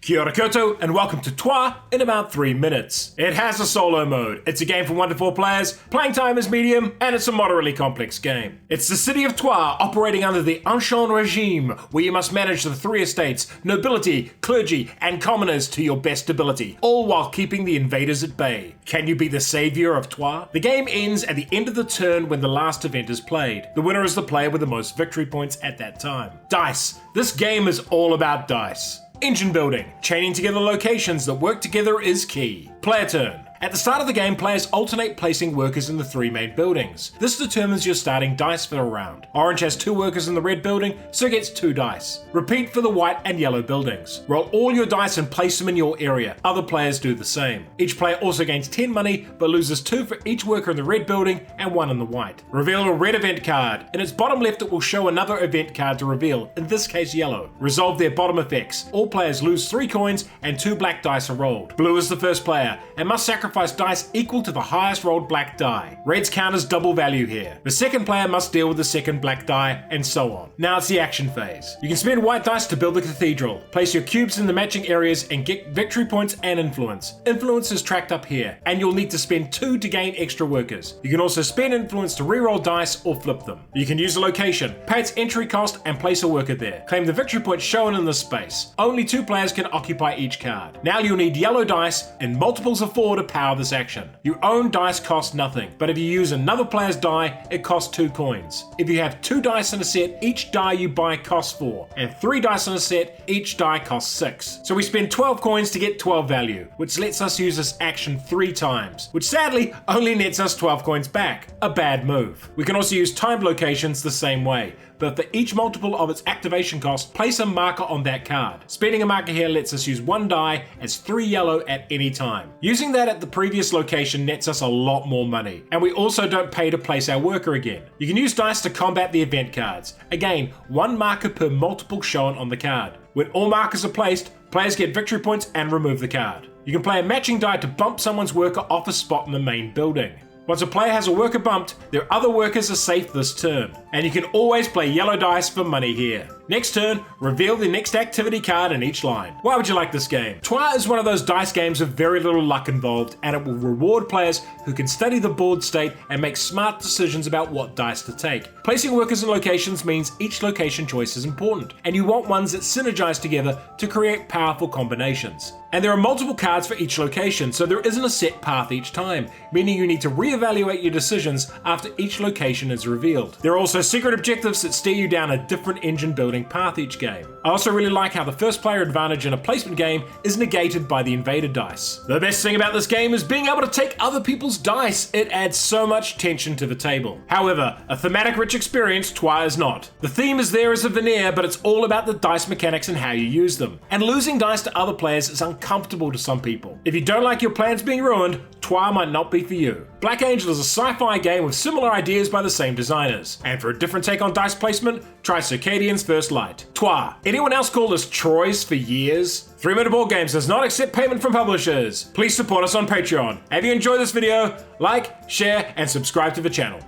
Kia ora koutou, and welcome to Trois in about 3 minutes. It has a solo mode, it's a game for 1 to 4 players, playing time is medium, and it's a moderately complex game. It's the city of Trois operating under the Ancien regime, where you must manage the 3 estates, nobility, clergy, and commoners to your best ability, all while keeping the invaders at bay. Can you be the savior of Trois? The game ends at the end of the turn when the last event is played. The winner is the player with the most victory points at that time. Dice. This game is all about dice. Engine building. Chaining together locations that work together is key. Player turn. At the start of the game, players alternate placing workers in the 3 main buildings. This determines your starting dice for the round. Orange has 2 workers in the red building, so gets 2 dice. Repeat for the white and yellow buildings. Roll all your dice and place them in your area. Other players do the same. Each player also gains 10 money, but loses 2 for each worker in the red building and 1 in the white. Reveal a red event card. In its bottom left, it will show another event card to reveal, in this case yellow. Resolve their bottom effects. All players lose 3 coins and 2 black dice are rolled. Blue is the first player and must sacrifice dice equal to the highest rolled black die. Reds count as double value here. The second player must deal with the second black die, and so on. Now it's the action phase. You can spend white dice to build the cathedral. Place your cubes in the matching areas and get victory points and influence. Influence is tracked up here, and you'll need to spend 2 to gain extra workers. You can also spend influence to reroll dice or flip them. You can use a location, pay its entry cost, and place a worker there. Claim the victory point shown in this space. Only 2 players can occupy each card. Now you'll need yellow dice in multiples of 4 to power this action. Your own dice cost nothing, but if you use another player's die, it costs 2 coins. If you have 2 dice in a set, each die you buy costs 4, and 3 dice in a set, each die costs 6. So we spend 12 coins to get 12 value, which lets us use this action 3 times, which sadly only nets us 12 coins back. A bad move. We can also use timed locations the same way, but for each multiple of its activation cost, place a marker on that card. Spending a marker here lets us use 1 die as 3 yellow at any time. Using that at the previous location nets us a lot more money, and we also don't pay to place our worker again. You can use dice to combat the event cards. Again, 1 marker per multiple shown on the card. When all markers are placed, players get victory points and remove the card. You can play a matching die to bump someone's worker off a spot in the main building. Once a player has a worker bumped, their other workers are safe this turn, and you can always play yellow dice for money here. Next turn, reveal the next activity card in each line. Why would you like this game? Trois is one of those dice games with very little luck involved, and it will reward players who can study the board state and make smart decisions about what dice to take. Placing workers in locations means each location choice is important, and you want ones that synergize together to create powerful combinations. And there are multiple cards for each location, so there isn't a set path each time, meaning you need to reevaluate your decisions after each location is revealed. There are also secret objectives that steer you down a different engine building path each game. I also really like how the first player advantage in a placement game is negated by the invader dice. The best thing about this game is being able to take other people's dice. It adds so much tension to the table. However, a thematic rich experience, Trois is not. The theme is there as a veneer, but it's all about the dice mechanics and how you use them. And losing dice to other players is uncomfortable to some people. If you don't like your plans being ruined, Trois might not be for you. Black Angel is a sci-fi game with similar ideas by the same designers. And for a different take on dice placement, try Circadian's First Light. Trois. Anyone else call this Troy's for years? 3 Minute Board Games does not accept payment from publishers. Please support us on Patreon. If you enjoyed this video, like, share, and subscribe to the channel.